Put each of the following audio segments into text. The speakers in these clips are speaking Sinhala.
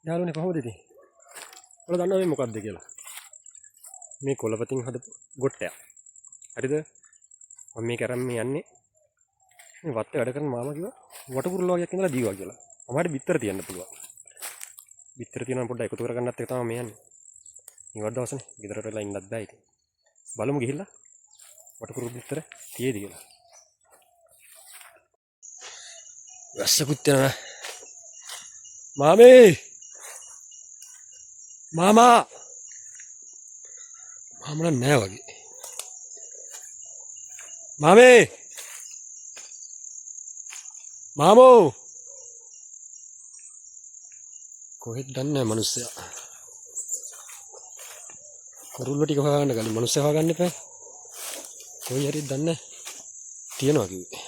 යාළුවනේ කොහොමද ඉතින්? ඔයාලා දන්නවද මේ මොකක්ද කියලා? මේ කොළපතින් හදපු ගොට්ටයක්. හරිද? මම මේක අරන් මේ යන්නේ. මේ වත්තේ වැඩ කරන මාමා කිව්වා වටකුරුල්ල වගේක් ඉඳලා දීවා කියලා. අමාරු බිත්තර තියන්න පුළුවන්. බිත්තර තියනවා පොඩ්ඩක් එකතු කරගන්නත් එක තමයි මේ යන්නේ. ඉවර දවසනේ ගෙදරට වෙලා ඉන්නත් බෑ ඉතින්. බලමු ගිහිල්ලා වටකුරුළු බිත්තර තියේද කියලා. වැස්සකුත් යනවා. මාමේ! මාමා! මාමා නෑ වගේ. මාමේ! මාමෝ! කොහෙද දන්නේ මිනිස්සයා. කුරුල්ලෝ ටික හොයාගන්න ගලින් මිනිස්සයා හොයාගන්න එපා. කොයි හරි දන්නේ තියනවා කිව්වේ.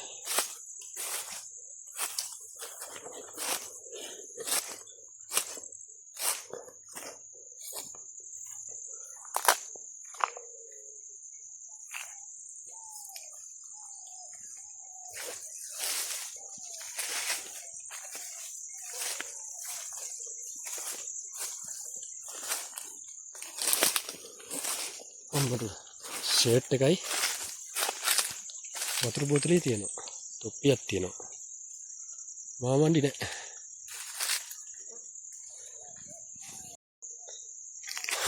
අම්මට ෂර්ට් එකයි වතුර බෝතලේ තියෙනවා. තොප්පියක් තියෙනවා. මාමණ්ඩි නෑ.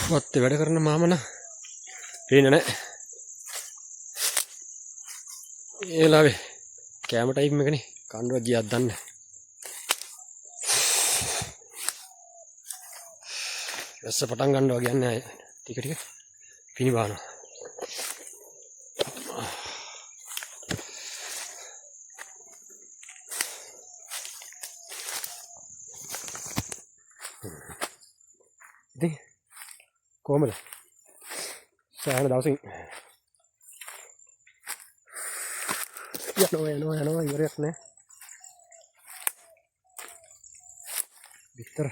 වත්තේ වැඩ කරන මාමන පේන්නේ නෑ. ඒ වෙලාවේ කැම ටයිම් එකනේ කණ්ඩුවක් ගියත් දන්නේ. වැස්ස පටන් ගන්නවා කියන්නේ ටික ටික පිණි බානවා. ඉතින් කොහමද? සෑහෙන දවසින් යනවා ඉවරයක් නෑ. විතර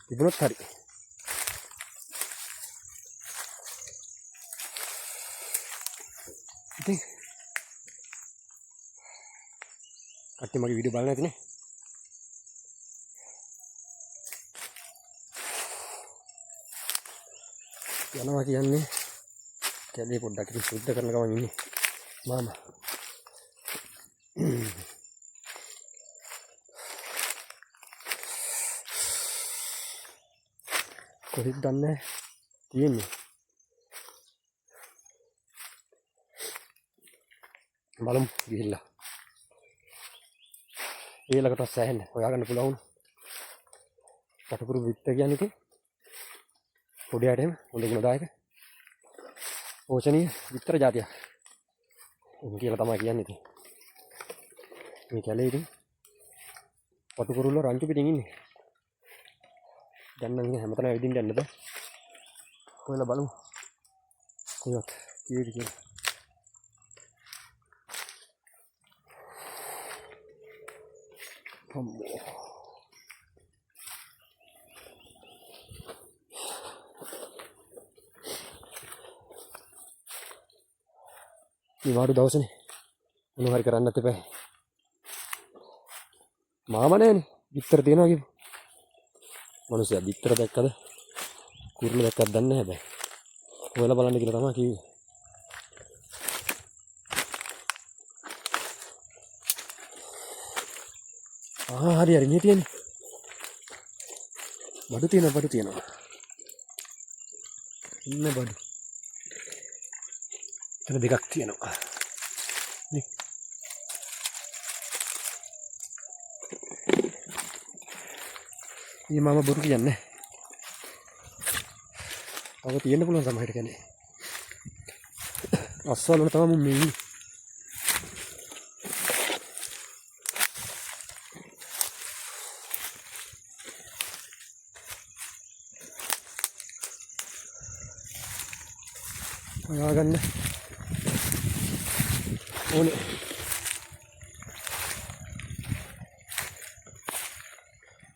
තිබුණොත් හරි. ඉතින් කට්ටිය මගේ වීඩියෝ බලන්න නැතිනේ. යනවා කියන්නේ කැලේ පොඩ්ඩක් ඉතින් සුද්ධ කරන ගමන් ඉන්නේ මාමා. කොහෙද දන්නේ තියෙන්නේ. බලමු ගිහිල්ලා. ඊළඟට සෑහෙන හොයාගන්න පුළුවන්. වටකුරු විත්ත කියන්නේ ඉතින් පොඩි අයටම හොඳ ගුණදායක පෝෂණීය විතර జాතියක්. කියලා තමයි කියන්නේ ඉතින්. මේ කැලේ ඉතින් වටකුරුල්ල රංචු පිටින් ඉන්නේ. දැන් නම් ඉතින් හැමතැනම ඇවිදින්න යන්න බෑ. කොහෙලා බලමු. කොහොමද කීයද කියලා. අම්මෝ. ඉවාඩු දවසනේ මොනවා හරි කරන්නත් එපා. මාමා නෑනේ බිත්තර තියනවා කියපු. මිනිස්සයා බිත්තර දැක්කද කුරුල්ල දැක්කද දන්නේ නැහැ බෑ. ඔයාලා බලන්න කියලා තමයි කිව්වේ. හරි මේ තියෙන්නේ. බඩු තියෙනවා. ඉන්න බඩු. එතන දෙකක් තියෙනවා. නේ. ඊ මාමා බොරු කියන්නේ. අව තියෙන්න පුළුවන් සමහරට කියන්නේ. අස්වල වල තමයි මේ ඉන්නේ. හොයාගන්න ඕනේ.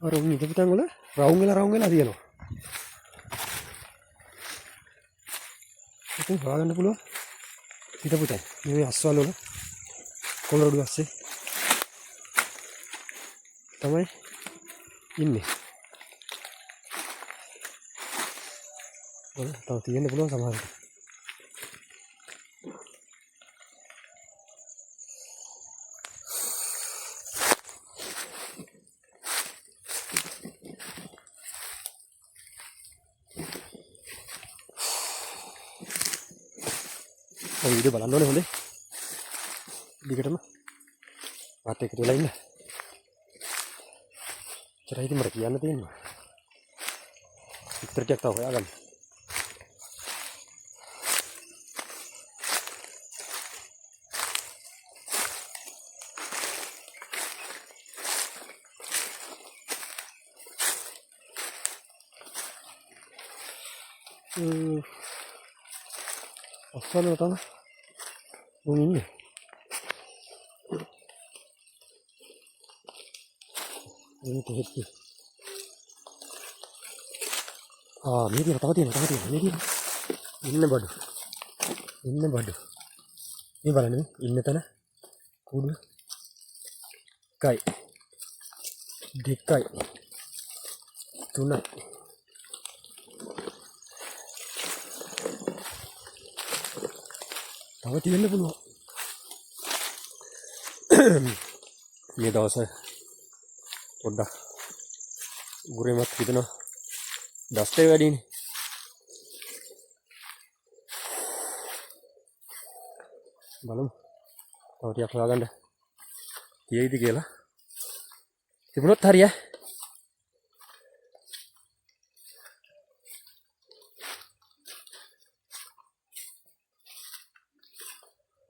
අර උන් ඉදපුතන් වල රවුම් වෙලා තියෙනවා. ඉතින් හොයාගන්න පුළුවන්. ඉදපුතන් මේ අස්වල වල කොළරොඩු ඇස්සේ තමයි ඉන්නේ. තව තියෙන්න පුළුවන් සමහරවිට. ඔය වීඩියෝ බලන්න ඕනේ හොඳේ. දිගටම මාත් එක්ක වෙලා ඉන්න. චරයි ඉතින් මට කියන්න තියෙනවා. විතර ටිකක් තව හොයාගන්න. අස්සන තමයි මම ඉන්නේ. මේක හෙට්ටි. මේ දින තව තියෙනවා මේ දින. ඉන්න බඩු. මේ බලන්න ඉන්න තැන කුඩු 1යි 2යි 3යි තව තියෙන්න පුළුවන්. මේ දවසේ පොඩ්ඩක් ගුරෙමත් හිතනවා දස්තේ වැඩිනේ. බලමු තව ටිකක් හොයාගන්න තියෙයිද කියලා. තිබුණොත් හරිය.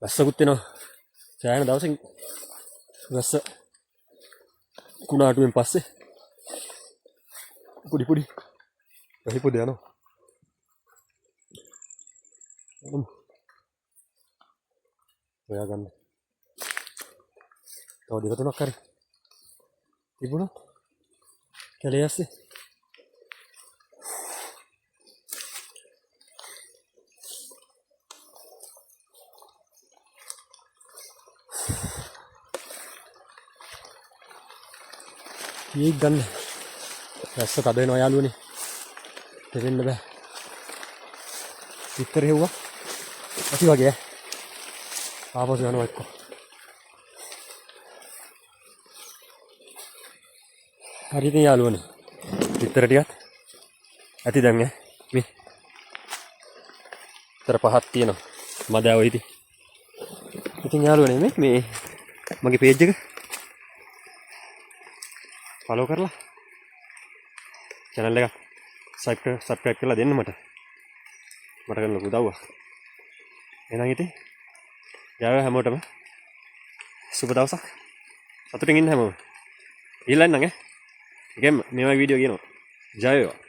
වැස්සකුත් වෙනවා. සෑහෙන දවසකින් වැස්ස කුණාටුවෙන් පස්සේ පොඩි වැහිපොද යනවා. හොයාගන්න. තව දෙක තුනක් හරි තිබුණොත් කැලේ ඇස්සේ ඊක් ගන්න. වැස්ස තද වෙනවා යාළුවනේ. දෙන්න බෑ. විතර හෙව්වා. ඇති වගේ ආපසු යනවා එක්ක. හරිද යාළුවනේ. විතර ටිකක් ඇති දැන් මේ. විතර පහක් තියෙනවා. මදාව ඉතින්. ඉතින් යාළුවනේ මේ මගේ පේජ් එක ෆලෝ කරලා channel එක subscribe කරලා දෙන්න මට කරන ලොකු උදව්වක්. එහෙනම් ඉතින් යාළුවා හැමෝටම සුබ දවසක්. සතුටින් ඉන්න හැමෝම. ඊළඟ නම් මේවා වීඩියෝ කියනවා. ජය වේවා.